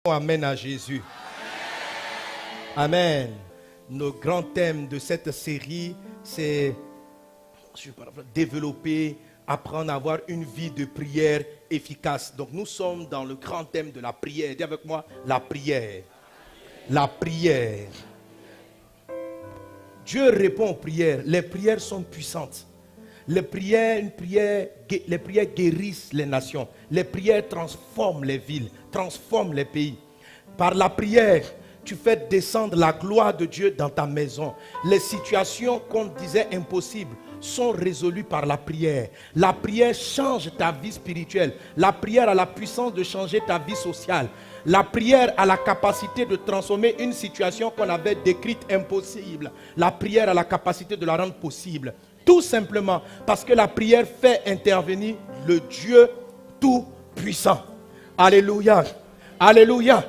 Amen à Jésus. Amen. Le grand thème de cette série, c'est développer, apprendre à avoir une vie de prière efficace. Donc nous sommes dans le grand thème de la prière. Dis avec moi, la prière. La prière. Dieu répond aux prières. Les prières sont puissantes. Les prières guérissent les nations. Les prières transforment les villes, transforment les pays. Par la prière, tu fais descendre la gloire de Dieu dans ta maison. Les situations qu'on disait impossibles sont résolues par la prière. La prière change ta vie spirituelle. La prière a la puissance de changer ta vie sociale. La prière a la capacité de transformer une situation qu'on avait décrite impossible. La prière a la capacité de la rendre possible. Tout simplement parce que la prière fait intervenir le Dieu tout-puissant. Alléluia. Alléluia.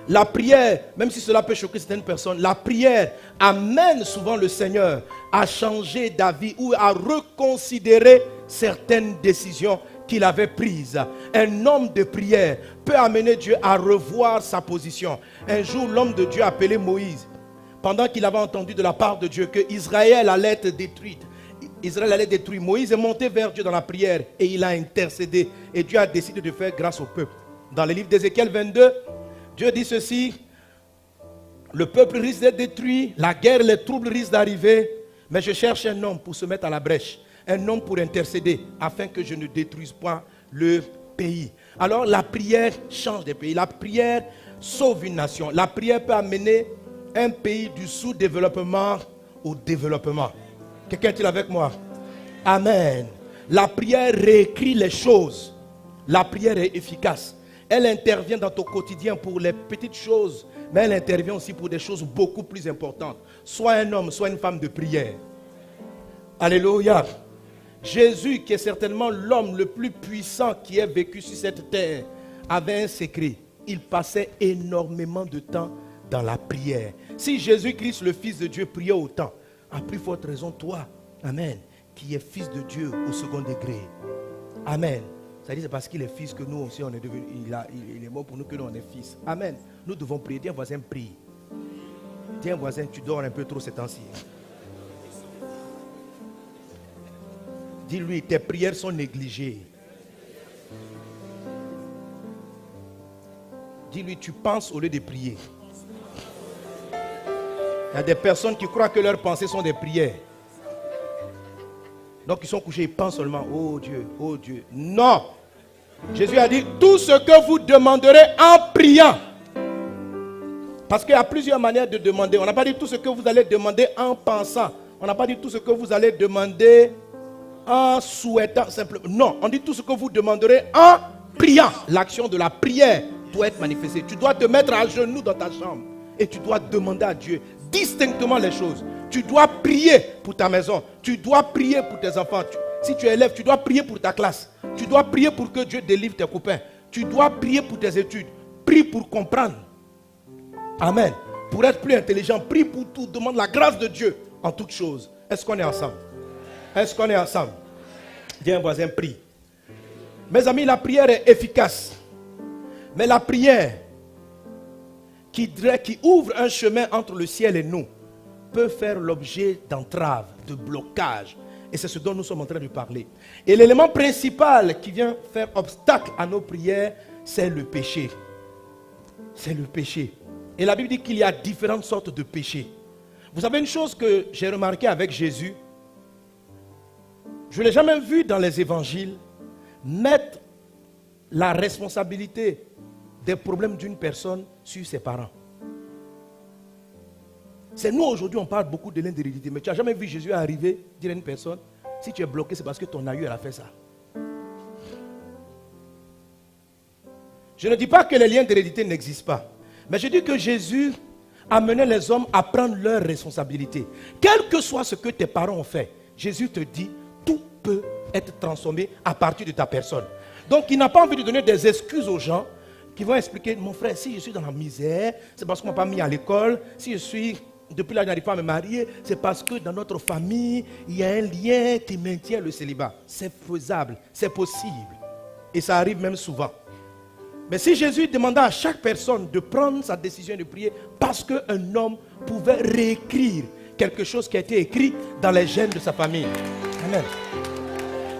La prière, même si cela peut choquer certaines personnes, la prière amène souvent le Seigneur à changer d'avis ou à reconsidérer certaines décisions qu'il avait prises. Un homme de prière peut amener Dieu à revoir sa position. Un jour, l'homme de Dieu appelé Moïse, pendant qu'il avait entendu de la part de Dieu que Israël allait être détruite, Israël allait détruire, Moïse est monté vers Dieu dans la prière et il a intercédé. Et Dieu a décidé de faire grâce au peuple. Dans le livre d'Ézéchiel 22, Dieu dit ceci: le peuple risque d'être détruit, la guerre, les troubles risquent d'arriver, mais je cherche un homme pour se mettre à la brèche, un homme pour intercéder, afin que je ne détruise pas le pays. Alors la prière change des pays, la prière sauve une nation, la prière peut amener un pays du sous-développement au développement. Quelqu'un est-il avec moi? Amen. La prière réécrit les choses, la prière est efficace. Elle intervient dans ton quotidien pour les petites choses, mais elle intervient aussi pour des choses beaucoup plus importantes. Soit un homme, soit une femme de prière. Alléluia. Jésus, qui est certainement l'homme le plus puissant qui ait vécu sur cette terre, avait un secret. Il passait énormément de temps dans la prière. Si Jésus-Christ, le Fils de Dieu, priait autant, à plus forte raison, toi, amen, qui es fils de Dieu au second degré. Amen. C'est-à-dire c'est parce qu'il est fils que nous aussi on est devenu, il est mort pour nous que nous on est fils. Amen. Nous devons prier. Dis un voisin, prie. Dis un voisin, tu dors un peu trop ces temps-ci. Dis-lui, tes prières sont négligées. Dis-lui, tu penses au lieu de prier. Il y a des personnes qui croient que leurs pensées sont des prières. Donc ils sont couchés, ils pensent seulement, oh Dieu, oh Dieu. Non. Jésus a dit, tout ce que vous demanderez en priant. Parce qu'il y a plusieurs manières de demander. On n'a pas dit tout ce que vous allez demander en pensant. On n'a pas dit tout ce que vous allez demander en souhaitant simplement. Non, on dit tout ce que vous demanderez en priant. L'action de la prière doit être manifestée. Tu dois te mettre à genoux dans ta chambre et tu dois demander à Dieu distinctement les choses. Tu dois prier pour ta maison. Tu dois prier pour tes enfants. Si tu es élève, tu dois prier pour ta classe. Tu dois prier pour que Dieu délivre tes copains. Tu dois prier pour tes études. Prie pour comprendre. Amen. Pour être plus intelligent, prie pour tout. Demande la grâce de Dieu en toutes choses. Est-ce qu'on est ensemble? Est-ce qu'on est ensemble? Dis à un voisin, prie. Mes amis, la prière est efficace. Mais la prière qui ouvre un chemin entre le ciel et nous peut faire l'objet d'entraves, de blocages. Et c'est ce dont nous sommes en train de parler. Et l'élément principal qui vient faire obstacle à nos prières, c'est le péché. C'est le péché. Et la Bible dit qu'il y a différentes sortes de péchés. Vous savez une chose que j'ai remarqué avec Jésus? Je ne l'ai jamais vu dans les évangiles mettre la responsabilité des problèmes d'une personne sur ses parents. C'est nous aujourd'hui, on parle beaucoup de l'hérédité, mais tu n'as jamais vu Jésus arriver, dire à une personne, si tu es bloqué, c'est parce que ton aïeux a fait ça. Je ne dis pas que les liens d'hérédité n'existent pas, mais je dis que Jésus amenait les hommes à prendre leurs responsabilités. Quel que soit ce que tes parents ont fait, Jésus te dit, tout peut être transformé à partir de ta personne. Donc il n'a pas envie de donner des excuses aux gens qui vont expliquer, mon frère, si je suis dans la misère, c'est parce qu'on ne m'a pas mis à l'école. Si je suis, depuis là, je n'arrive pas à me marier, c'est parce que dans notre famille, il y a un lien qui maintient le célibat. C'est faisable, c'est possible. Et ça arrive même souvent. Mais si Jésus demandait à chaque personne de prendre sa décision de prier parce qu'un homme pouvait réécrire quelque chose qui a été écrit dans les gènes de sa famille. Amen.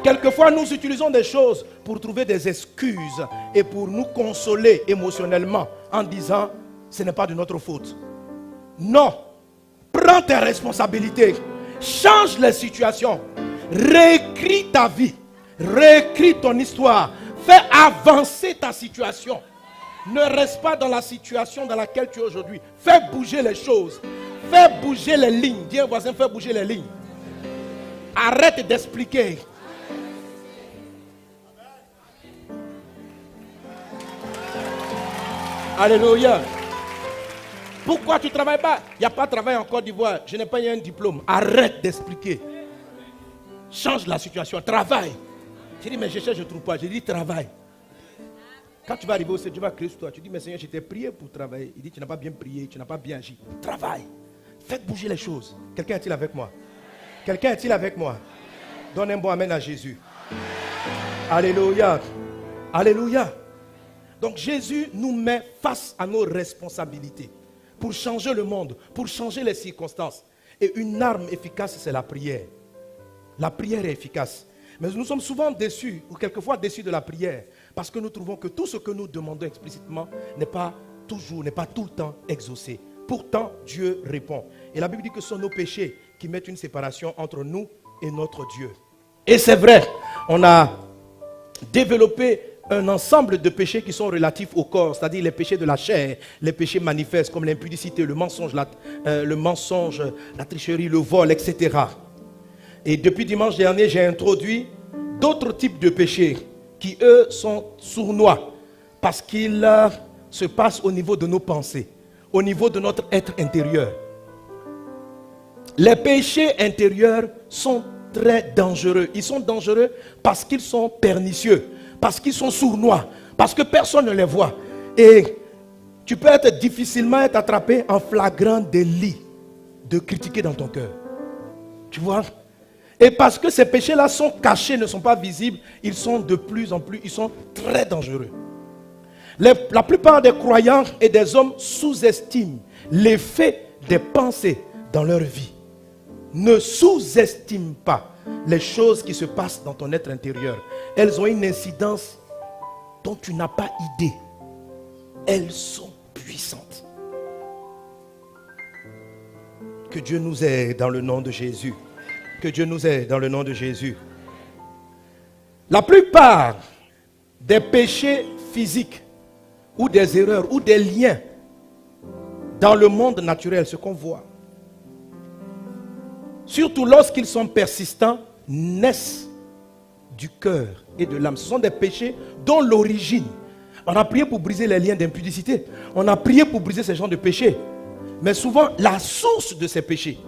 Quelquefois, nous utilisons des choses pour trouver des excuses et pour nous consoler émotionnellement en disant « ce n'est pas de notre faute ». Non. Prends tes responsabilités. Change les situations. Réécris ta vie. Réécris ton histoire. Fais avancer ta situation. Ne reste pas dans la situation dans laquelle tu es aujourd'hui. Fais bouger les choses. Fais bouger les lignes. Dis à un voisin, fais bouger les lignes. Arrête d'expliquer. Alléluia. Pourquoi tu ne travailles pas? Il n'y a pas de travail en Côte d'Ivoire. Je n'ai pas eu un diplôme. Arrête d'expliquer. Change la situation. Travaille. Je dis, mais je cherche, je ne trouve pas. Je dis, travaille. Quand tu vas arriver au Seigneur, tu vas crier sur toi. Tu dis, mais Seigneur, je t'ai prié pour travailler. Il dit, tu n'as pas bien prié, tu n'as pas bien agi. Travaille. Faites bouger les choses. Quelqu'un est-il avec moi? Quelqu'un est-il avec moi? Donne un bon amen à Jésus. Alléluia. Alléluia. Donc Jésus nous met face à nos responsabilités pour changer le monde, pour changer les circonstances. Et une arme efficace, c'est la prière. La prière est efficace. Mais nous sommes souvent déçus, ou quelquefois déçus de la prière, parce que nous trouvons que tout ce que nous demandons explicitement n'est pas toujours, n'est pas tout le temps exaucé. Pourtant, Dieu répond. Et la Bible dit que ce sont nos péchés qui mettent une séparation entre nous et notre Dieu. Et c'est vrai, on a développé un ensemble de péchés qui sont relatifs au corps, c'est-à-dire les péchés de la chair, les péchés manifestes comme l'impudicité, le mensonge, la tricherie, le vol, etc. Et depuis dimanche dernier, j'ai introduit d'autres types de péchés qui, eux, sont sournois parce qu'ils se passent au niveau de nos pensées, au niveau de notre être intérieur. Les péchés intérieurs sont très dangereux. Ils sont dangereux parce qu'ils sont pernicieux, parce qu'ils sont sournois, parce que personne ne les voit. Et tu peux difficilement être attrapé en flagrant délit de critiquer dans ton cœur. Tu vois? Et parce que ces péchés-là sont cachés, ne sont pas visibles, ils sont de plus en plus, ils sont très dangereux. La plupart des croyants et des hommes sous-estiment l'effet des pensées dans leur vie. Ne sous-estime pas les choses qui se passent dans ton être intérieur. Elles ont une incidence dont tu n'as pas idée. Elles sont puissantes. Que Dieu nous aide dans le nom de Jésus. Que Dieu nous aide dans le nom de Jésus. La plupart des péchés physiques ou des erreurs ou des liens dans le monde naturel, ce qu'on voit, surtout lorsqu'ils sont persistants, naissent du cœur et de l'âme. Ce sont des péchés dont l'origine, on a prié pour briser les liens d'impudicité, on a prié pour briser ces genres de péchés, mais souvent la source de ces péchés,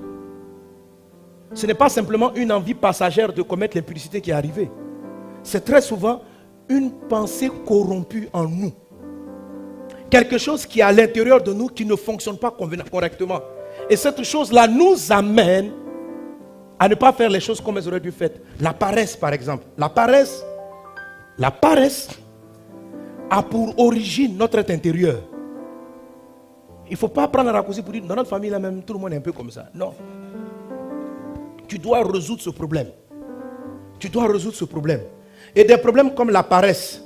ce n'est pas simplement une envie passagère de commettre l'impudicité qui est arrivée. C'est très souvent une pensée corrompue en nous. Quelque chose qui est à l'intérieur de nous qui ne fonctionne pas correctement. Et cette chose-là nous amène à ne pas faire les choses comme elles auraient dû faire. La paresse, par exemple. La paresse a pour origine notre être intérieur. Il ne faut pas prendre un raccourci pour dire dans notre famille là même, tout le monde est un peu comme ça. Non. Tu dois résoudre ce problème. Tu dois résoudre ce problème. Et des problèmes comme la paresse,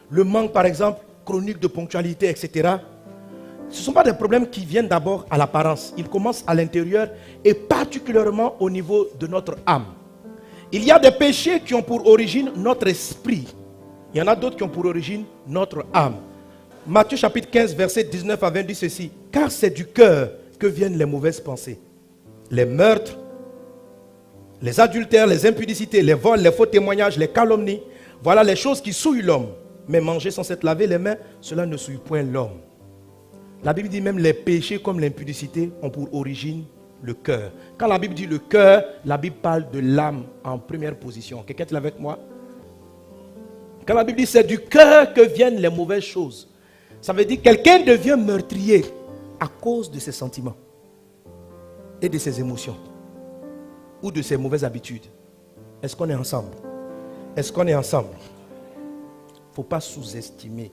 le manque par exemple chronique de ponctualité, etc. Ce ne sont pas des problèmes qui viennent d'abord à l'apparence. Ils commencent à l'intérieur et particulièrement au niveau de notre âme. Il y a des péchés qui ont pour origine notre esprit. Il y en a d'autres qui ont pour origine notre âme. Matthieu chapitre 15, verset 19 à 20 dit ceci. Car c'est du cœur que viennent les mauvaises pensées. Les meurtres, les adultères, les impudicités, les vols, les faux témoignages, les calomnies. Voilà les choses qui souillent l'homme. Mais manger sans s'être lavé les mains, cela ne souille point l'homme. La Bible dit même les péchés comme l'impudicité ont pour origine le cœur. Quand la Bible dit le cœur, la Bible parle de l'âme en première position. Quelqu'un est là avec moi? Quand la Bible dit c'est du cœur que viennent les mauvaises choses, ça veut dire que quelqu'un devient meurtrier à cause de ses sentiments et de ses émotions ou de ses mauvaises habitudes. Est-ce qu'on est ensemble? Est-ce qu'on est ensemble? Il ne faut pas sous-estimer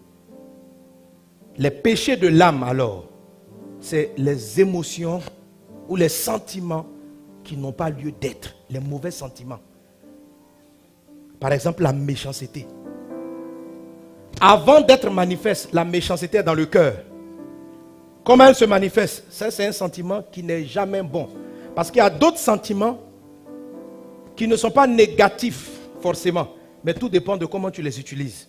Les péchés de l'âme, alors, c'est les émotions ou les sentiments qui n'ont pas lieu d'être, les mauvais sentiments. Par exemple, la méchanceté. Avant d'être manifeste, la méchanceté est dans le cœur. Comment elle se manifeste? Ça, c'est un sentiment qui n'est jamais bon. Parce qu'il y a d'autres sentiments qui ne sont pas négatifs forcément, mais tout dépend de comment tu les utilises.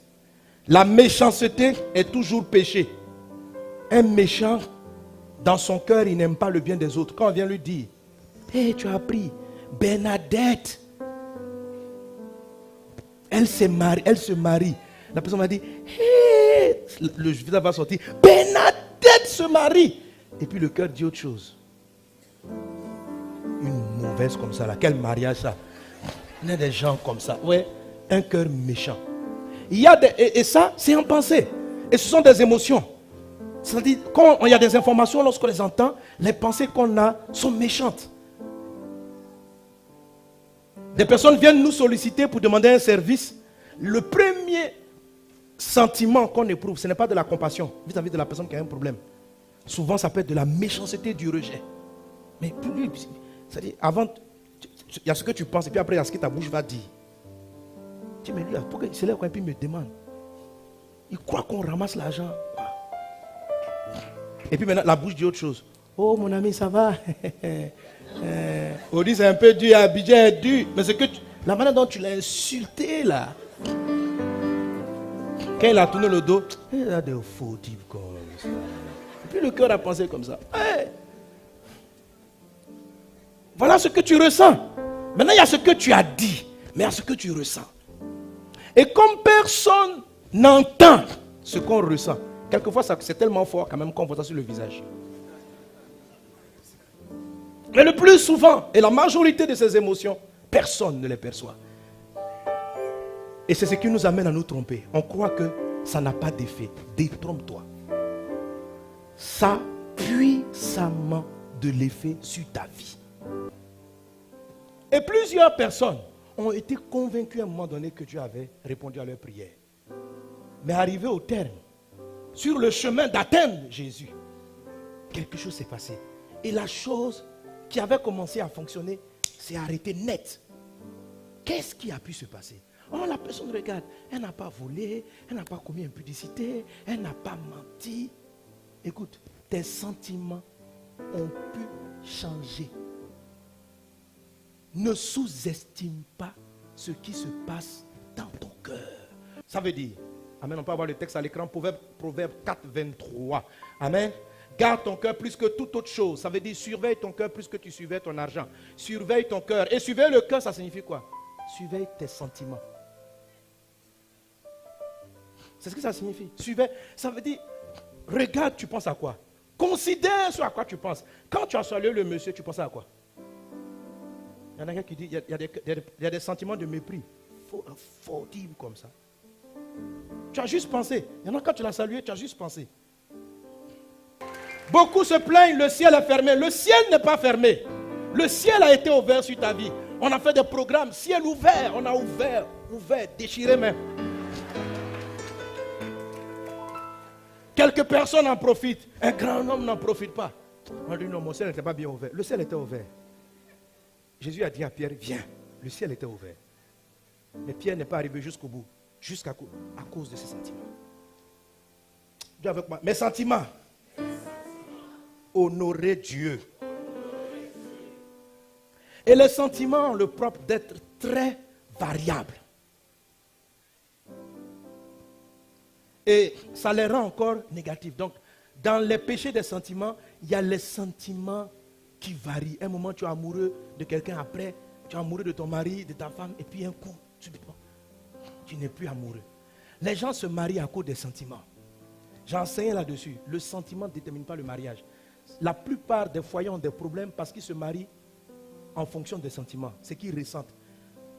La méchanceté est toujours péché. Un méchant, dans son cœur, il n'aime pas le bien des autres. Quand on vient lui dire, hey, tu as appris, Bernadette, elle se marie. La personne m'a dit, hey, le visage va sortir, Bernadette se marie. Et puis le cœur dit autre chose. Une mauvaise comme ça, là. Quel mariage ça? Il y a des gens comme ça. Ouais, un cœur méchant. Il y a et ça, c'est en pensée. Et ce sont des émotions. C'est-à-dire, quand il y a des informations, lorsqu'on les entend, les pensées qu'on a sont méchantes. Des personnes viennent nous solliciter pour demander un service. Le premier sentiment qu'on éprouve, ce n'est pas de la compassion vis-à-vis de la personne qui a un problème. Souvent, ça peut être de la méchanceté, du rejet. Mais c'est-à-dire, avant, il y a ce que tu penses, et puis après, il y a ce que ta bouche va dire. Tu me dis, pourquoi il se lève quand il me demande? Il croit qu'on ramasse l'argent. Et puis maintenant, la bouche dit autre chose. Oh, mon ami, ça va? On dit, c'est un peu dur, Abidjan est dur. Mais c'est que la manière dont tu l'as insulté, là. Quand il a tourné le dos, il a des faux types comme ça. Et puis le cœur a pensé comme ça. Hey! Voilà ce que tu ressens. Maintenant, il y a ce que tu as dit, mais il y a ce que tu ressens. Et comme personne n'entend ce qu'on ressent, quelquefois c'est tellement fort quand même qu'on voit ça sur le visage. Mais le plus souvent, et la majorité de ces émotions, personne ne les perçoit. Et c'est ce qui nous amène à nous tromper. On croit que ça n'a pas d'effet. Détrompe-toi. Ça a puissamment de l'effet sur ta vie. Et plusieurs personnes ont été convaincus à un moment donné que Dieu avait répondu à leur prière. Mais arrivé au terme, sur le chemin d'atteindre Jésus, quelque chose s'est passé. Et la chose qui avait commencé à fonctionner s'est arrêtée net. Qu'est-ce qui a pu se passer? Oh, la personne regarde, elle n'a pas volé, elle n'a pas commis impudicité, elle n'a pas menti. Écoute, tes sentiments ont pu changer. Ne sous-estime pas ce qui se passe dans ton cœur. Ça veut dire, amen, on peut avoir le texte à l'écran, Proverbe 4, 23. Amen. Garde ton cœur plus que toute autre chose. Ça veut dire, surveille ton cœur plus que tu surveilles ton argent. Surveille ton cœur. Et surveille le cœur, ça signifie quoi? Surveille tes sentiments. C'est ce que ça signifie. Surveille, ça veut dire, regarde, tu penses à quoi? Considère ce à quoi tu penses. Quand tu as salué le monsieur, tu penses à quoi? Il y en a qui dit, il y a des sentiments de mépris. Faux type comme ça. Tu as juste pensé. Il y en a quand tu l'as salué, tu as juste pensé. Beaucoup se plaignent, le ciel est fermé. Le ciel n'est pas fermé. Le ciel a été ouvert sur ta vie. On a fait des programmes, ciel ouvert. On a ouvert, déchiré même. Quelques personnes en profitent. Un grand homme n'en profite pas. On dit non, mon ciel n'était pas bien ouvert. Le ciel était ouvert. Jésus a dit à Pierre, viens. Le ciel était ouvert. Mais Pierre n'est pas arrivé jusqu'au bout. Jusqu'à cause de ses sentiments. Dis avec moi. Mes sentiments. Honorer Dieu. Et les sentiments ont le propre d'être très variables. Et ça les rend encore négatifs. Donc, dans les péchés des sentiments, il y a les sentiments qui varient. Un moment, tu es amoureux de quelqu'un, après, tu es amoureux de ton mari, de ta femme, et puis un coup, tu n'es plus amoureux. Les gens se marient à cause des sentiments. J'ai enseigné là-dessus. Le sentiment ne détermine pas le mariage. La plupart des foyers ont des problèmes parce qu'ils se marient en fonction des sentiments, ce qu'ils ressentent.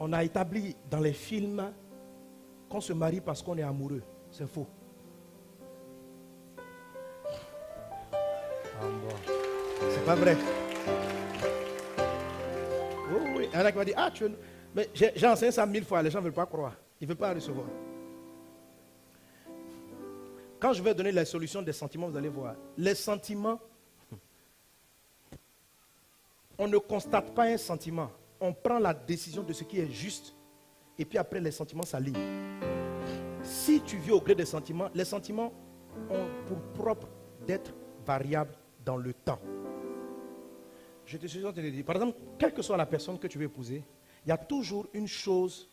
On a établi dans les films qu'on se marie parce qu'on est amoureux. C'est faux. C'est pas vrai. Oui. Il y en a qui vont dire, mais j'ai enseigné ça 1000 fois, les gens ne veulent pas croire. Ils ne veulent pas recevoir. quand je vais donner la solution des sentiments, vous allez voir. Les sentiments, on ne constate pas un sentiment. On prend la décision de ce qui est juste. Et puis après, les sentiments s'alignent. Si tu vis au gré des sentiments, les sentiments ont pour propre d'être variables dans le temps. Je te suis en train de dire, par exemple, quelle que soit la personne que tu veux épouser, il y a toujours une chose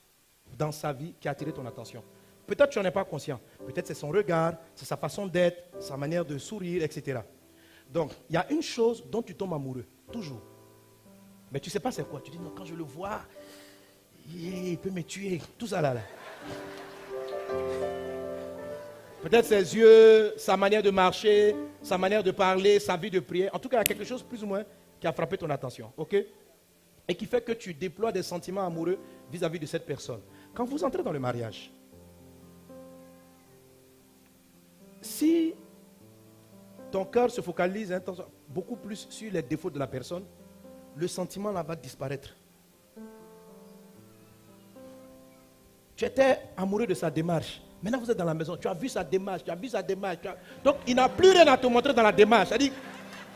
dans sa vie qui a attiré ton attention. Peut-être tu n'en es pas conscient. Peut-être c'est son regard, c'est sa façon d'être, sa manière de sourire, etc. Donc, il y a une chose dont tu tombes amoureux, toujours. Mais tu ne sais pas c'est quoi. Tu dis, non, quand je le vois, il peut me tuer. Tout ça là. Peut-être ses yeux, sa manière de marcher, sa manière de parler, sa vie de prière. En tout cas, il y a quelque chose plus ou moins qui a frappé ton attention. Ok? Et qui fait que tu déploies des sentiments amoureux vis-à-vis de cette personne. Quand vous entrez dans le mariage, si ton cœur se focalise beaucoup plus sur les défauts de la personne, le sentiment là va disparaître. Tu étais amoureux de sa démarche. Maintenant vous êtes dans la maison, tu as vu sa démarche, Donc il n'a plus rien à te montrer dans la démarche. C'est-à-dire,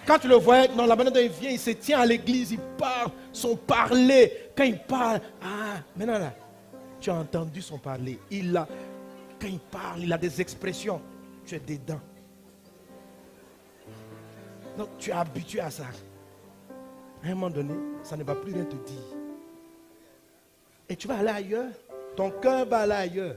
quand tu le vois, non, la manière dont il vient, il se tient à l'église, il parle, son parler. Quand il parle, maintenant là, tu as entendu son parler. Quand il parle, il a des expressions. Tu es dedans. Donc tu es habitué à ça. À un moment donné, ça ne va plus rien te dire. Et tu vas aller ailleurs. Ton cœur va aller ailleurs.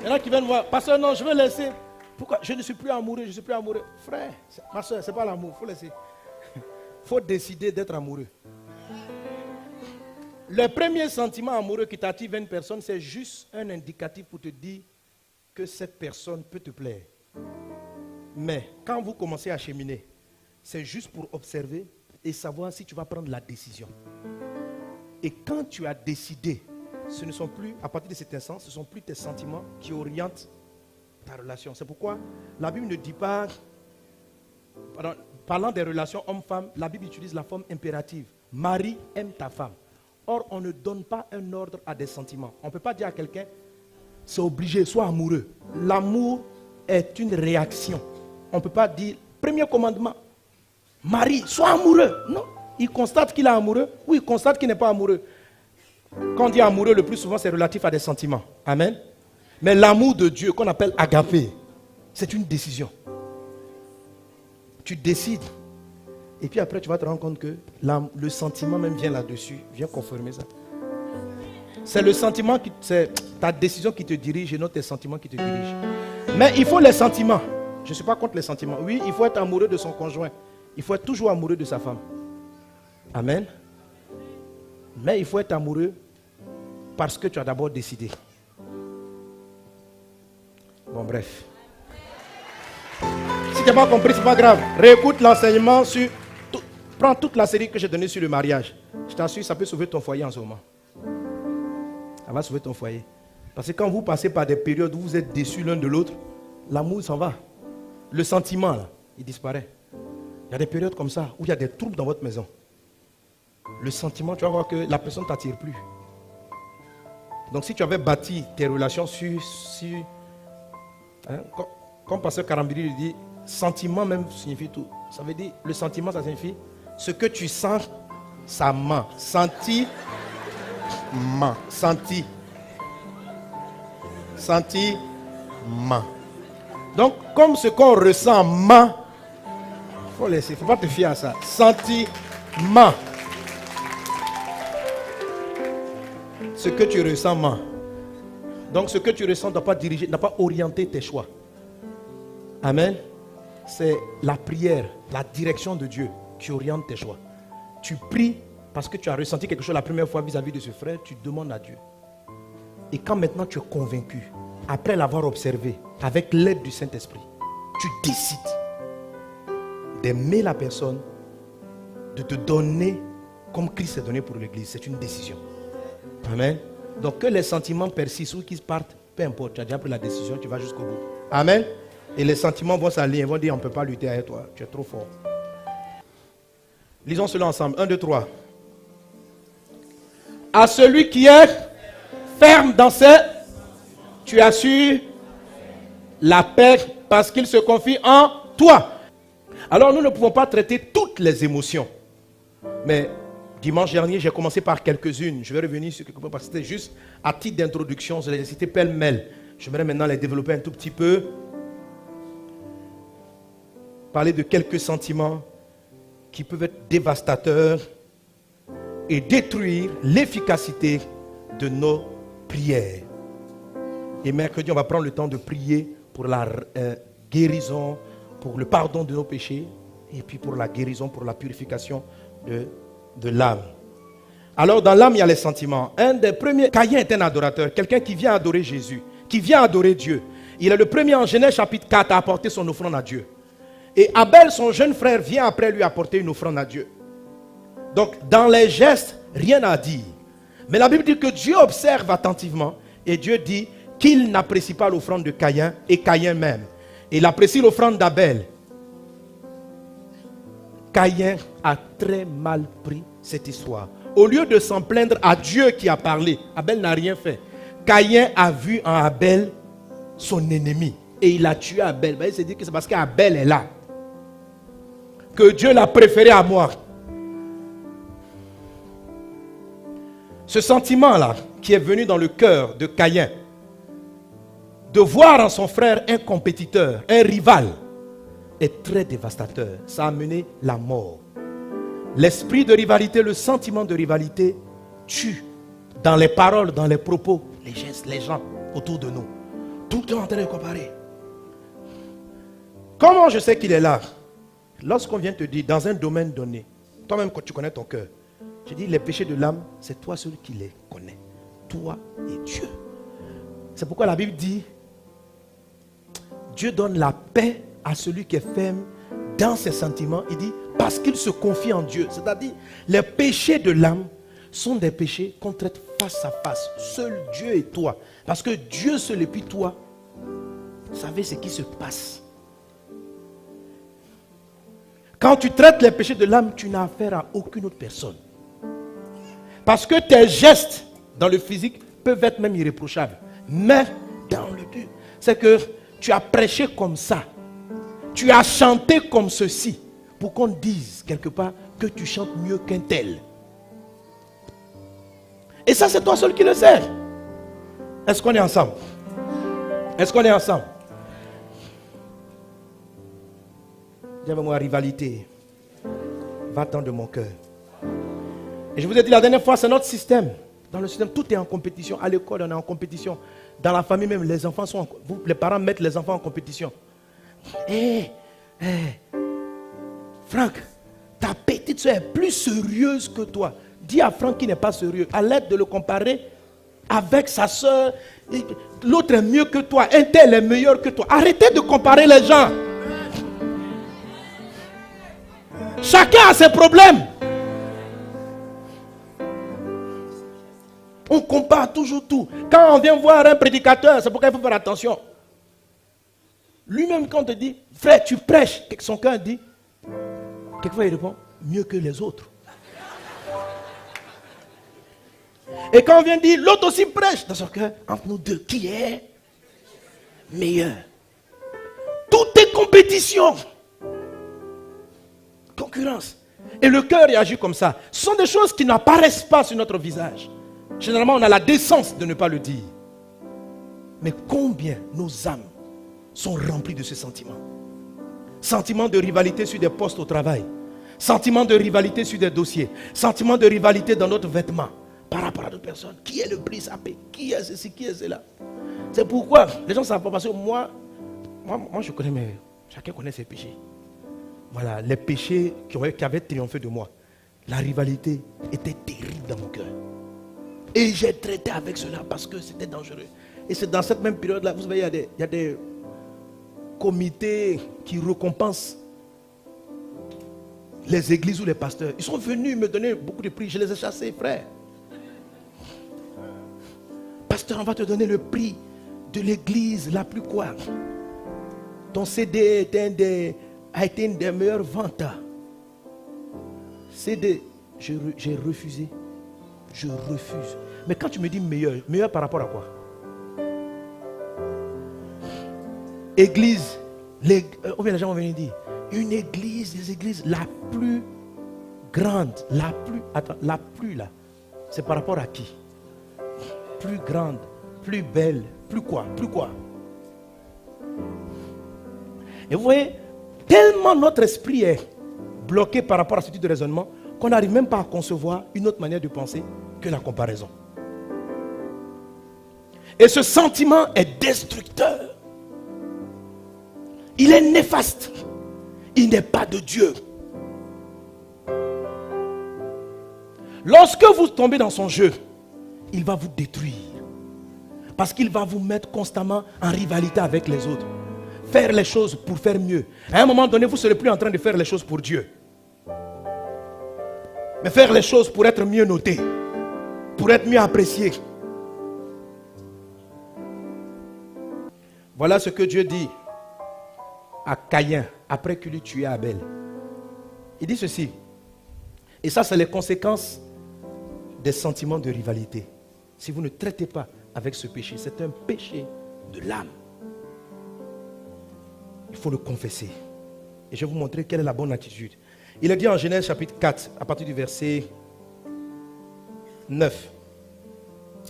Il y en a qui viennent voir. Pasteur, non, je veux laisser. Pourquoi? Je ne suis plus amoureux, je ne suis plus amoureux. Frère, ma soeur, ce n'est pas l'amour, il faut laisser. Il faut décider d'être amoureux. Le premier sentiment amoureux qui t'attire vers une personne, c'est juste un indicatif pour te dire que cette personne peut te plaire. Mais quand vous commencez à cheminer, c'est juste pour observer et savoir si tu vas prendre la décision. Et quand tu as décidé, ce ne sont plus, à partir de cet instant, ce ne sont plus tes sentiments qui orientent ta relation. C'est pourquoi la Bible ne dit pas, parlant des relations homme-femme, la Bible utilise la forme impérative. Marie, aime ta femme. Or, on ne donne pas un ordre à des sentiments. On ne peut pas dire à quelqu'un, c'est obligé, sois amoureux. L'amour est une réaction. On ne peut pas dire, premier commandement, Marie, sois amoureux. Non, il constate qu'il est amoureux ou il constate qu'il n'est pas amoureux. Quand on dit amoureux, le plus souvent, c'est relatif à des sentiments. Amen. Mais l'amour de Dieu, qu'on appelle agapé, c'est une décision. Tu décides. Et puis après, tu vas te rendre compte que le sentiment même vient là-dessus, vient confirmer ça. C'est le sentiment, c'est ta décision qui te dirige et non tes sentiments qui te dirigent. Mais il faut les sentiments. Je ne suis pas contre les sentiments. Oui, il faut être amoureux de son conjoint. Il faut être toujours amoureux de sa femme. Amen. Mais il faut être amoureux parce que tu as d'abord décidé. Bon, bref. Si tu n'as pas compris, ce n'est pas grave. Réécoute l'enseignement sur... Prends toute la série que j'ai donnée sur le mariage. Je t'assure, ça peut sauver ton foyer en ce moment. Ça va sauver ton foyer. Parce que quand vous passez par des périodes où vous êtes déçus l'un de l'autre, l'amour s'en va. Le sentiment, là, il disparaît. Il y a des périodes comme ça où il y a des troubles dans votre maison. Le sentiment, tu vas voir que la personne ne t'attire plus. Donc si tu avais bâti tes relations sur comme Pasteur Karambiri lui dit, sentiment même signifie tout. Ça veut dire, le sentiment, ça signifie ce que tu sens, ça ment. Senti, ment. Senti, ment. Donc, comme ce qu'on ressent ment, il faut laisser, il ne faut pas te fier à ça. Sentiment. Ce que tu ressens ment. Donc, ce que tu ressens ne doit pas diriger, ne doit pas orienter tes choix. Amen. C'est la prière, la direction de Dieu qui oriente tes choix. Tu pries parce que tu as ressenti quelque chose la première fois vis-à-vis de ce frère, tu demandes à Dieu. Et quand maintenant tu es convaincu, après l'avoir observé, avec l'aide du Saint-Esprit, tu décides d'aimer la personne, de te donner comme Christ s'est donné pour l'Église. C'est une décision. Amen. Donc que les sentiments persistent ou qu'ils partent, peu importe, tu as déjà pris la décision, tu vas jusqu'au bout. Amen. Et les sentiments vont s'allier, ils vont dire on ne peut pas lutter avec toi, tu es trop fort. Lisons cela ensemble. 1, 2, 3. À celui qui est ferme dans ses... Tu as su la paix parce qu'il se confie en toi. Alors nous ne pouvons pas traiter toutes les émotions. Mais dimanche dernier, j'ai commencé par quelques-unes. Je vais revenir sur quelques points parce que c'était juste à titre d'introduction. Je les ai cités pêle-mêle. J'aimerais maintenant les développer un tout petit peu. Parler de quelques sentiments qui peuvent être dévastateurs et détruire l'efficacité de nos prières. Et mercredi, on va prendre le temps de prier pour la guérison, pour le pardon de nos péchés, et puis pour la guérison, pour la purification de l'âme. Alors, dans l'âme, il y a les sentiments. Un des premiers, Caïn est un adorateur, quelqu'un qui vient adorer Jésus, qui vient adorer Dieu. Il est le premier en Genèse chapitre 4 à apporter son offrande à Dieu. Et Abel, son jeune frère, vient après lui apporter une offrande à Dieu. Donc, dans les gestes, rien à dire. Mais la Bible dit que Dieu observe attentivement et Dieu dit qu'il n'apprécie pas l'offrande de Caïn et Caïn même. Il apprécie l'offrande d'Abel. Caïn a très mal pris cette histoire. Au lieu de s'en plaindre à Dieu qui a parlé, Abel n'a rien fait. Caïn a vu en Abel son ennemi et il a tué Abel. Il s'est dit que c'est parce qu'Abel est là que Dieu l'a préféré à moi. Ce sentiment-là qui est venu dans le cœur de Caïn, de voir en son frère un compétiteur, un rival, est très dévastateur. Ça a mené la mort. L'esprit de rivalité, le sentiment de rivalité tue dans les paroles, dans les propos, les gestes, les gens autour de nous. Tout le temps en train de comparer. Comment je sais qu'il est là? Lorsqu'on vient te dire dans un domaine donné, toi-même quand tu connais ton cœur, je dis les péchés de l'âme, c'est toi seul qui les connais. Toi et Dieu. C'est pourquoi la Bible dit Dieu donne la paix à celui qui est ferme dans ses sentiments. Il dit parce qu'il se confie en Dieu. C'est-à-dire les péchés de l'âme sont des péchés qu'on traite face à face. Seul Dieu et toi. Parce que Dieu seul et puis toi, vous savez ce qui se passe. Quand tu traites les péchés de l'âme, tu n'as affaire à aucune autre personne. Parce que tes gestes dans le physique peuvent être même irréprochables. Mais dans le Dieu, c'est que tu as prêché comme ça. Tu as chanté comme ceci. Pour qu'on dise quelque part que tu chantes mieux qu'un tel. Et ça, c'est toi seul qui le sais. Est-ce qu'on est ensemble? Est-ce qu'on est ensemble? Dis avec moi, rivalité. Va-t'en de mon cœur. Et je vous ai dit la dernière fois, c'est notre système. Dans le système, tout est en compétition. À l'école, on est en compétition. Dans la famille même, les enfants sont les parents mettent les enfants en compétition. Franck, ta petite soeur est plus sérieuse que toi. Dis à Franck qui n'est pas sérieux. À l'aide de le comparer avec sa soeur. L'autre est mieux que toi. Un tel est meilleur que toi. Arrêtez de comparer les gens. Chacun a ses problèmes. On compare toujours tout. Quand on vient voir un prédicateur, c'est pourquoi il faut faire attention. Lui-même, quand on te dit, frère, tu prêches, son cœur dit, quelquefois il répond, mieux que les autres. Et quand on vient dire, l'autre aussi prêche, dans son cœur, entre nous deux, qui est meilleur? Tout est compétition. Concurrence. Et le cœur réagit comme ça. Ce sont des choses qui n'apparaissent pas sur notre visage. Généralement, on a la décence de ne pas le dire. Mais combien nos âmes sont remplies de ce sentiment? Sentiment de rivalité sur des postes au travail. Sentiment de rivalité sur des dossiers. Sentiment de rivalité dans notre vêtement. Par rapport à d'autres personnes. Qui est le plus sapé? Qui est ceci? Qui est cela? C'est pourquoi les gens ne savent pas. Parce que moi je connais, mais chacun connaît ses péchés. Voilà, les péchés qui avaient triomphé de moi. La rivalité était terrible dans mon cœur. Et j'ai traité avec cela parce que c'était dangereux. Et c'est dans cette même période-là, vous savez, il y a des comités qui récompensent les églises ou les pasteurs. Ils sont venus me donner beaucoup de prix. Je les ai chassés, frère. Pasteur, on va te donner le prix de l'église la plus quoi. Ton CD a été une des meilleures ventes. CD, j'ai refusé. Je refuse. Mais quand tu me dis meilleur, meilleur par rapport à quoi? Église, ou bien les gens vont venir dire, une église, des églises la plus grande, la plus là, c'est par rapport à qui? Plus grande, plus belle, plus quoi? Et vous voyez, tellement notre esprit est bloqué par rapport à ce type de raisonnement qu'on n'arrive même pas à concevoir une autre manière de penser que la comparaison. Et ce sentiment est destructeur. Il est néfaste. Il n'est pas de Dieu. Lorsque vous tombez dans son jeu, il va vous détruire. Parce qu'il va vous mettre constamment en rivalité avec les autres. Faire les choses pour faire mieux. À un moment donné, vous ne serez plus en train de faire les choses pour Dieu. Mais faire les choses pour être mieux noté. Pour être mieux apprécié. Voilà ce que Dieu dit à Caïn après qu'il eut tué Abel. Il dit ceci. Et ça, c'est les conséquences des sentiments de rivalité. Si vous ne traitez pas avec ce péché, c'est un péché de l'âme. Il faut le confesser. Et je vais vous montrer quelle est la bonne attitude. Il est dit en Genèse chapitre 4, à partir du verset 9.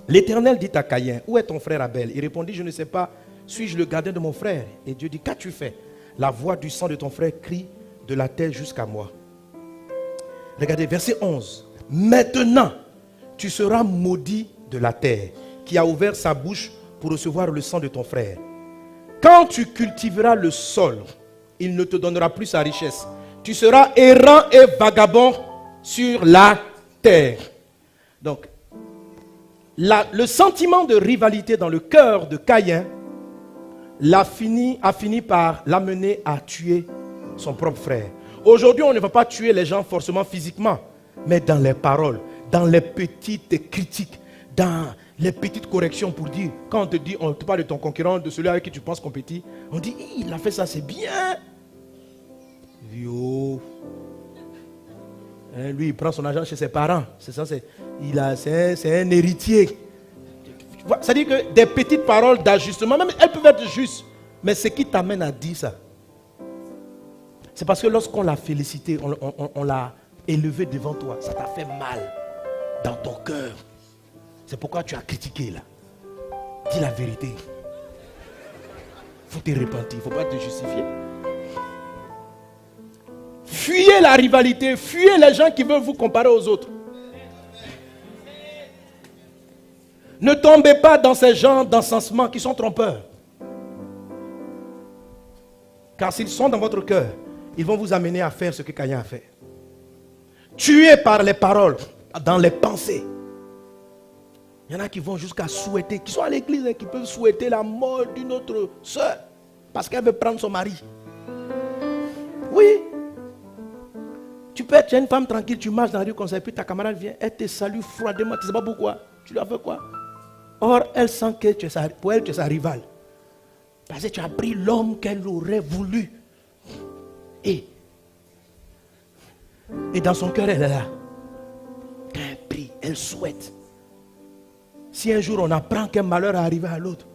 L'Éternel dit à Caïn, où est ton frère Abel? Il répondit, je ne sais pas, suis-je le gardien de mon frère? Et Dieu dit, qu'as-tu fait? La voix du sang de ton frère crie de la terre jusqu'à moi. Regardez, verset 11. Maintenant, tu seras maudit de la terre, qui a ouvert sa bouche pour recevoir le sang de ton frère. Quand tu cultiveras le sol, il ne te donnera plus sa richesse. Tu seras errant et vagabond sur la terre. Donc, le sentiment de rivalité dans le cœur de Caïn a fini par l'amener à tuer son propre frère. Aujourd'hui, on ne va pas tuer les gens forcément physiquement, mais dans les paroles, dans les petites critiques, dans les petites corrections pour dire, quand on te parle de ton concurrent, de celui avec qui tu penses compétir, on dit, il a fait ça, c'est bien. Yo. Lui, il prend son argent chez ses parents. C'est ça, c'est un héritier. C'est-à-dire que des petites paroles d'ajustement, même elles peuvent être justes, mais ce qui t'amène à dire ça, c'est parce que lorsqu'on l'a félicité, on l'a élevé devant toi, ça t'a fait mal dans ton cœur. C'est pourquoi tu as critiqué là. Dis la vérité. Il faut te repentir, il ne faut pas te justifier. Fuyez la rivalité, fuyez les gens qui veulent vous comparer aux autres. Ne tombez pas dans ces genres d'encensement qui sont trompeurs. Car s'ils sont dans votre cœur, ils vont vous amener à faire ce que Caïn a fait. Tuer par les paroles, dans les pensées. Il y en a qui vont jusqu'à souhaiter, qui sont à l'église et qui peuvent souhaiter la mort d'une autre soeur parce qu'elle veut prendre son mari. Oui. Tu peux être une femme tranquille, tu marches dans la rue comme ça, et puis ta camarade vient, elle te salue froidement, tu ne sais pas pourquoi. Tu lui as fait quoi? Or, elle sent que pour elle, tu es sa rivale. Parce que tu as pris l'homme qu'elle aurait voulu. Et dans son cœur, elle est là. Elle prie, elle souhaite. Si un jour on apprend qu'un malheur est arrivé à l'autre,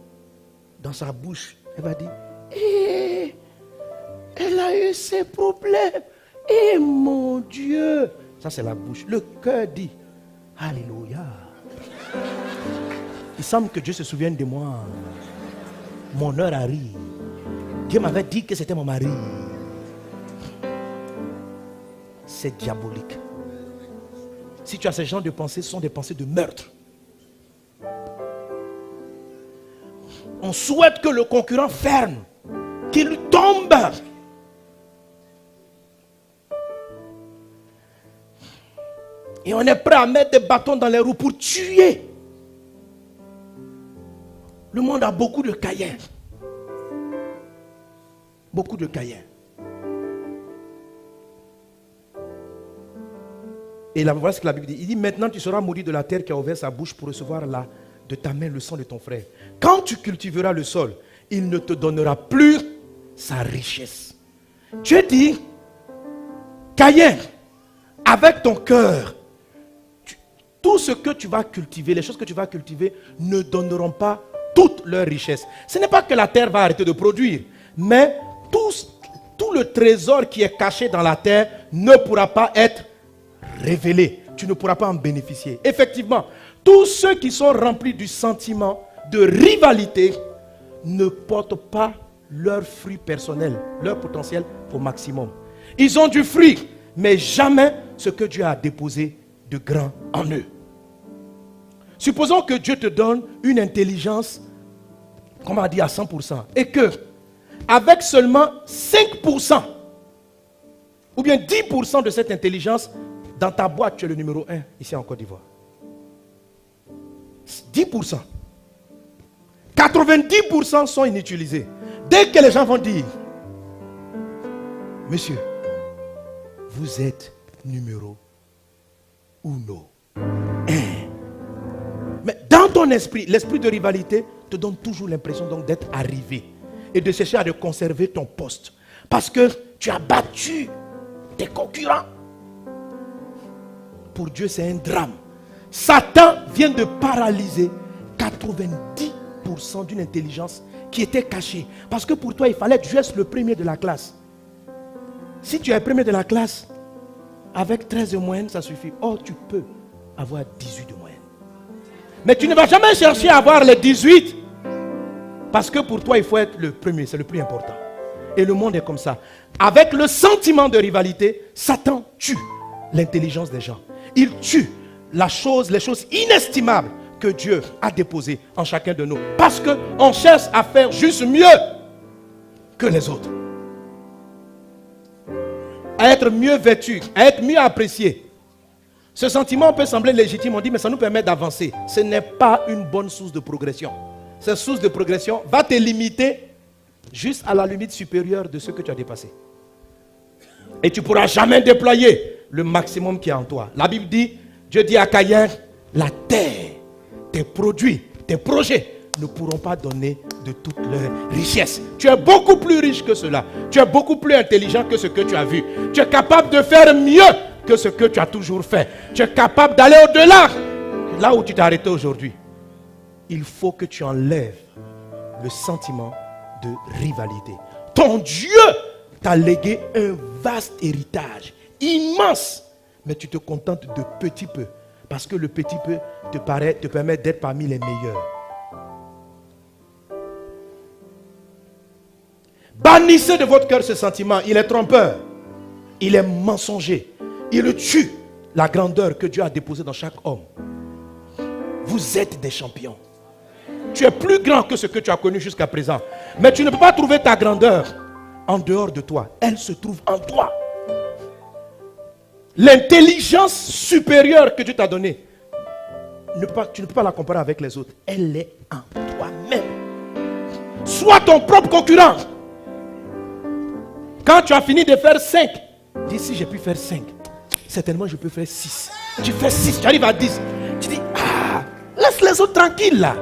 dans sa bouche, elle va dire, elle a eu ses problèmes. Et mon Dieu, ça c'est la bouche. Le cœur dit, Alléluia. Il semble que Dieu se souvienne de moi. Mon heure arrive. Dieu m'avait dit que c'était mon mari. C'est diabolique. Si tu as ce genre de pensées, ce sont des pensées de meurtre. On souhaite que le concurrent ferme, qu'il tombe. Et on est prêt à mettre des bâtons dans les roues pour tuer. Le monde a beaucoup de Caïns. Beaucoup de Caïns. Et là, voilà ce que la Bible dit. Il dit, maintenant tu seras maudit de la terre qui a ouvert sa bouche pour recevoir de ta main le sang de ton frère. Quand tu cultiveras le sol, il ne te donnera plus sa richesse. Dieu dit, Caïn, avec ton cœur, tout ce que tu vas cultiver, les choses que tu vas cultiver ne donneront pas toute leur richesse. Ce n'est pas que la terre va arrêter de produire, mais tout le trésor qui est caché dans la terre ne pourra pas être révélé. Tu ne pourras pas en bénéficier. Effectivement, tous ceux qui sont remplis du sentiment de rivalité ne portent pas leur fruit personnel, leur potentiel au maximum. Ils ont du fruit, mais jamais ce que Dieu a déposé de grand en eux. Supposons que Dieu te donne une intelligence, comme on a dit, à 100%, et que, avec seulement 5%, ou bien 10% de cette intelligence, dans ta boîte, tu es le numéro 1, ici en Côte d'Ivoire. 10%. 90% sont inutilisés. Dès que les gens vont dire, monsieur, vous êtes numéro 1. Mais dans ton esprit, l'esprit de rivalité te donne toujours l'impression donc d'être arrivé et de chercher à conserver ton poste. Parce que tu as battu tes concurrents. Pour Dieu, c'est un drame. Satan vient de paralyser 90% d'une intelligence qui était cachée. Parce que pour toi, il fallait juste le premier de la classe. Si tu es premier de la classe, avec 13 de moyenne, ça suffit. Oh, tu peux avoir 18 de moyenne. Mais tu ne vas jamais chercher à avoir les 18. Parce que pour toi, il faut être le premier. C'est le plus important. Et le monde est comme ça. Avec le sentiment de rivalité, Satan tue l'intelligence des gens. Il tue les choses inestimables que Dieu a déposées en chacun de nous. Parce qu'on cherche à faire juste mieux que les autres. À être mieux vêtu, à être mieux apprécié. Ce sentiment peut sembler légitime, on dit, mais ça nous permet d'avancer. Ce n'est pas une bonne source de progression. Cette source de progression va te limiter juste à la limite supérieure de ce que tu as dépassé. Et tu ne pourras jamais déployer le maximum qui est en toi. La Bible dit, Dieu dit à Caïn, la terre, tes produits, tes projets ne pourront pas donner de toute leur richesse. Tu es beaucoup plus riche que cela. Tu es beaucoup plus intelligent que ce que tu as vu. Tu es capable de faire mieux que ce que tu as toujours fait. Tu es capable d'aller au-delà. Là où tu t'es arrêté aujourd'hui. Il faut que tu enlèves le sentiment de rivalité. Ton Dieu t'a légué un vaste héritage, immense. Mais tu te contentes de petit peu. Parce que le petit peu te permet d'être parmi les meilleurs. Bannissez de votre cœur ce sentiment. Il est trompeur. Il est mensonger. Il tue la grandeur que Dieu a déposée dans chaque homme. Vous êtes des champions. Tu es plus grand que ce que tu as connu jusqu'à présent. Mais tu ne peux pas trouver ta grandeur en dehors de toi. Elle se trouve en toi. L'intelligence supérieure que Dieu t'a donnée, tu ne peux pas la comparer avec les autres. Elle est en toi-même. Sois ton propre concurrent. Quand tu as fini de faire 5, dis si j'ai pu faire 5, certainement je peux faire 6. Tu fais 6, tu arrives à 10. Tu dis, laisse les autres tranquilles là.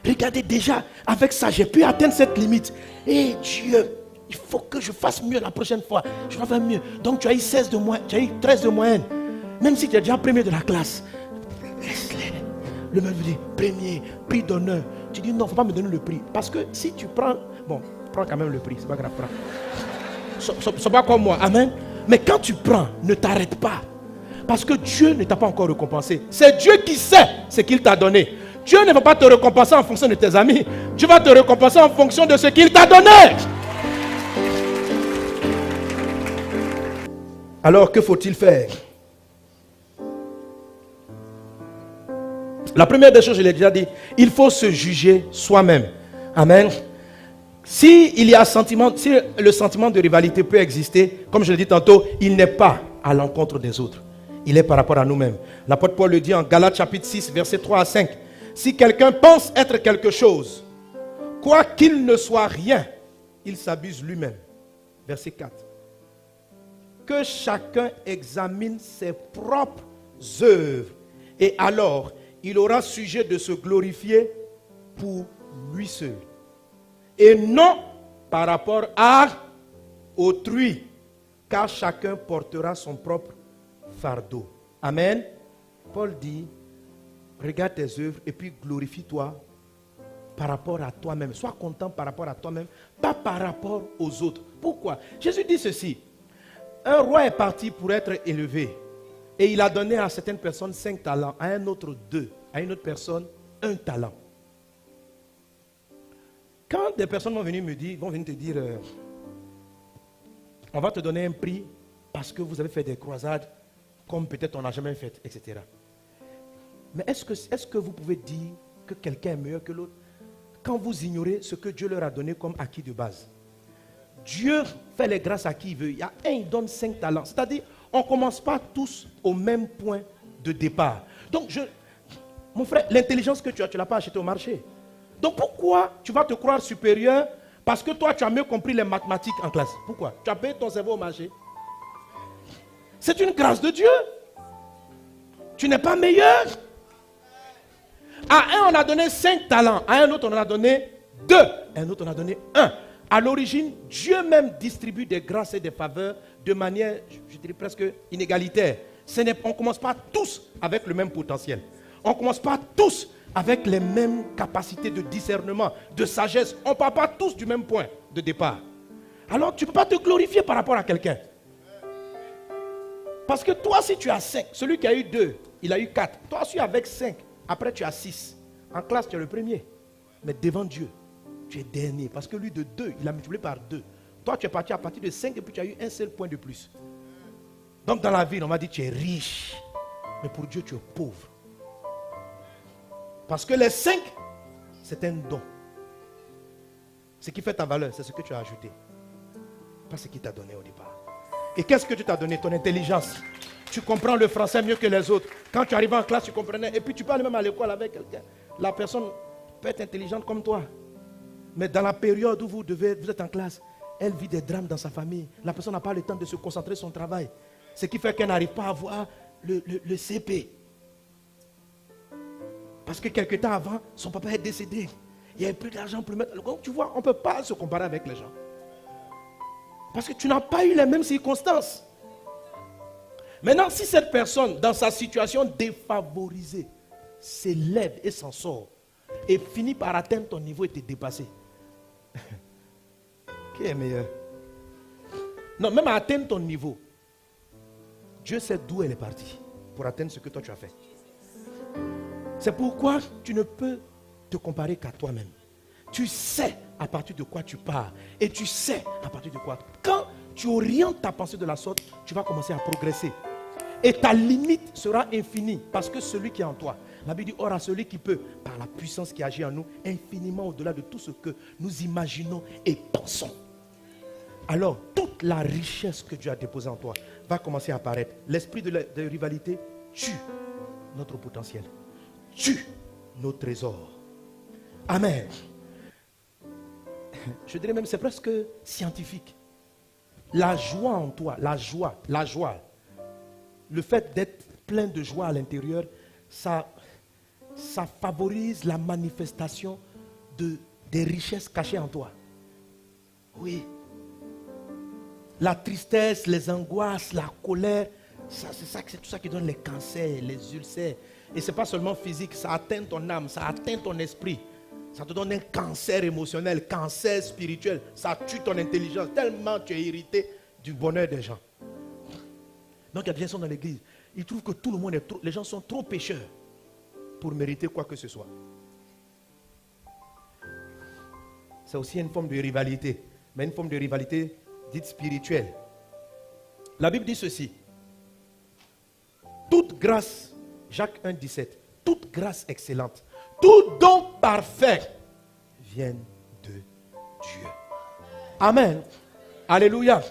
Regardez déjà, avec ça, j'ai pu atteindre cette limite. Et Dieu, il faut que je fasse mieux la prochaine fois. Je vais faire mieux. Donc tu as eu 16 de moyenne, tu as eu 13 de moyenne. Même si tu es déjà premier de la classe. Laisse-les. Le maître vous dit, premier, prix d'honneur. Tu dis non, il ne faut pas me donner le prix. Parce que si tu prends, bon, prends quand même le prix, c'est pas grave, prends. C'est pas comme moi, amen. Mais quand tu prends, ne t'arrête pas. Parce que Dieu ne t'a pas encore récompensé. C'est Dieu qui sait ce qu'il t'a donné. Dieu ne va pas te récompenser en fonction de tes amis. Dieu va te récompenser en fonction de ce qu'il t'a donné. Alors, que faut-il faire? La première des choses, je l'ai déjà dit, il faut se juger soi-même. Amen. Si le sentiment de rivalité peut exister, comme je l'ai dit tantôt, il n'est pas à l'encontre des autres. Il est par rapport à nous-mêmes. L'apôtre Paul le dit en Galates chapitre 6, versets 3 à 5. Si quelqu'un pense être quelque chose, quoi qu'il ne soit rien, il s'abuse lui-même. Verset 4. Que chacun examine ses propres œuvres, et alors il aura sujet de se glorifier pour lui seul. Et non par rapport à autrui, car chacun portera son propre fardeau. Amen. Paul dit, regarde tes œuvres et puis glorifie-toi par rapport à toi-même. Sois content par rapport à toi-même, pas par rapport aux autres. Pourquoi? Jésus dit ceci. Un roi est parti pour être élevé. Et il a donné à certaines personnes 5 talents, à un autre 2, à une autre personne 1 talent. Quand des personnes vont venir te dire, on va te donner un prix parce que vous avez fait des croisades comme peut-être on n'a jamais fait, etc. Mais est-ce que vous pouvez dire que quelqu'un est meilleur que l'autre quand vous ignorez ce que Dieu leur a donné comme acquis de base? Dieu fait les grâces à qui il veut. Il y a un, il donne 5 talents. C'est-à-dire, on ne commence pas tous au même point de départ. Donc, mon frère, l'intelligence que tu as, tu ne l'as pas achetée au marché. Donc, pourquoi tu vas te croire supérieur parce que toi, tu as mieux compris les mathématiques en classe? Pourquoi? Tu as payé ton cerveau au marché. C'est une grâce de Dieu. Tu n'es pas meilleur. À un, on a donné 5 talents. À un autre, on en a donné 2. À un autre, on a donné 1. À l'origine, Dieu même distribue des grâces et des faveurs de manière, je dirais presque inégalitaire. On ne commence pas tous avec le même potentiel. On ne commence pas tous avec les mêmes capacités de discernement, de sagesse. On ne part pas tous du même point de départ. Alors, tu ne peux pas te glorifier par rapport à quelqu'un. Parce que toi, si tu as 5, celui qui a eu 2, il a eu 4. Toi, si tu es avec 5, après tu as 6. En classe, tu es le premier. Mais devant Dieu, tu es dernier. Parce que lui de 2, il a multiplié par 2. Toi, tu es parti à partir de 5 et puis tu as eu un seul point de plus. Donc dans la vie, on m'a dit tu es riche. Mais pour Dieu, tu es pauvre. Parce que les 5, c'est un don. Ce qui fait ta valeur, c'est ce que tu as ajouté. Pas ce qu'il t'a donné au départ. Et qu'est-ce que tu t'as donné? Ton intelligence. Tu comprends le français mieux que les autres. Quand tu arrives en classe, tu comprenais. Et puis tu parles même à l'école avec quelqu'un. La personne peut être intelligente comme toi. Mais dans la période où vous êtes en classe, elle vit des drames dans sa famille. La personne n'a pas le temps de se concentrer sur son travail. Ce qui fait qu'elle n'arrive pas à avoir le CP. Parce que quelque temps avant, son papa est décédé. Il n'y avait plus d'argent pour le mettre. Donc, tu vois, on ne peut pas se comparer avec les gens. Parce que tu n'as pas eu les mêmes circonstances. Maintenant, si cette personne, dans sa situation défavorisée, s'élève et s'en sort, et finit par atteindre ton niveau et te dépasser, qui est meilleur? Non, même à atteindre ton niveau, Dieu sait d'où elle est partie pour atteindre ce que toi tu as fait. C'est pourquoi tu ne peux te comparer qu'à toi-même. Tu sais à partir de quoi tu pars. Et tu sais à partir de quoi. Quand tu orientes ta pensée de la sorte, tu vas commencer à progresser. Et ta limite sera infinie. Parce que celui qui est en toi, la Bible dit, or à celui qui peut, par la puissance qui agit en nous, infiniment au-delà de tout ce que nous imaginons et pensons. Alors, toute la richesse que Dieu a déposée en toi va commencer à apparaître. L'esprit de rivalité tue notre potentiel. Tue nos trésors. Amen. Je dirais même, c'est presque scientifique. La joie en toi, la joie, le fait d'être plein de joie à l'intérieur, ça favorise la manifestation des richesses cachées en toi. Oui. La tristesse, les angoisses, la colère, c'est tout ça qui donne les cancers, les ulcères. Et ce n'est pas seulement physique, ça atteint ton âme, ça atteint ton esprit. Ça te donne un cancer émotionnel, cancer spirituel. Ça tue ton intelligence tellement tu es irrité du bonheur des gens. Donc il y a des gens qui sont dans l'église. Ils trouvent que tout le monde les gens sont trop pécheurs pour mériter quoi que ce soit. C'est aussi une forme de rivalité. Mais une forme de rivalité dite spirituelle. La Bible dit ceci. Toute grâce, Jacques 1, 17, toute grâce excellente, tout don parfait vient de Dieu. Amen. Alléluia.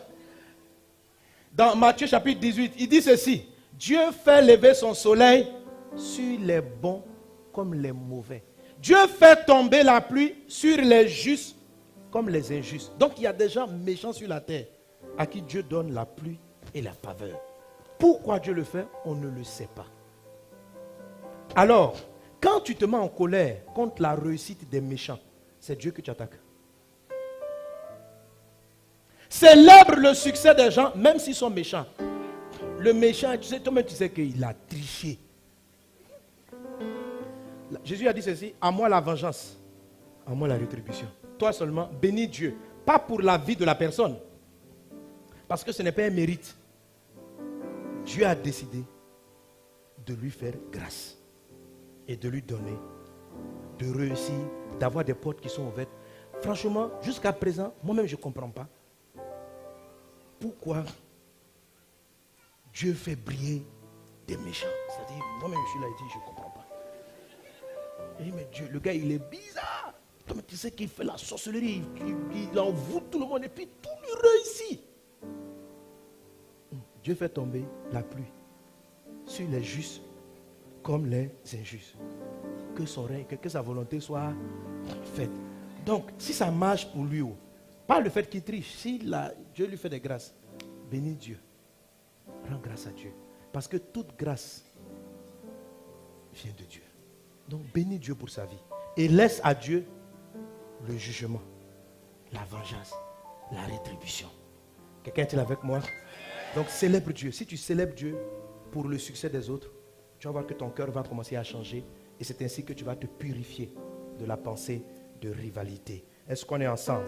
Dans Matthieu chapitre 18, il dit ceci. Dieu fait lever son soleil sur les bons comme les mauvais. Dieu fait tomber la pluie sur les justes comme les injustes. Donc il y a des gens méchants sur la terre à qui Dieu donne la pluie et la faveur. Pourquoi Dieu le fait? On ne le sait pas. Alors, quand tu te mets en colère contre la réussite des méchants, c'est Dieu que tu attaques. Célèbre le succès des gens, même s'ils sont méchants. Le méchant, tu sais, toi-même tu sais qu'il a triché. Jésus a dit ceci, à moi la vengeance, à moi la rétribution. Toi seulement, bénis Dieu. Pas pour la vie de la personne. Parce que ce n'est pas un mérite. Dieu a décidé de lui faire grâce. Et de lui donner, de réussir, d'avoir des portes qui sont ouvertes. Franchement, jusqu'à présent, moi-même je ne comprends pas. Pourquoi Dieu fait briller des méchants. C'est-à-dire, moi-même je suis là et dis, je ne comprends pas. Il dit, mais Dieu, le gars il est bizarre. Comme tu sais qu'il fait la sorcellerie, il envoûte tout le monde et puis tout lui réussit. Dieu fait tomber la pluie sur les justes comme les injustes. Que son règne, que sa volonté soit faite. Donc, si ça marche pour lui, pas le fait qu'il triche, si Dieu lui fait des grâces, bénis Dieu. Rends grâce à Dieu. Parce que toute grâce vient de Dieu. Donc, bénis Dieu pour sa vie. Et laisse à Dieu le jugement, la vengeance, la rétribution. Quelqu'un est-il avec moi? Donc, célèbre Dieu. Si tu célèbres Dieu pour le succès des autres, tu vas voir que ton cœur va commencer à changer. Et c'est ainsi que tu vas te purifier de la pensée de rivalité. Est-ce qu'on est ensemble?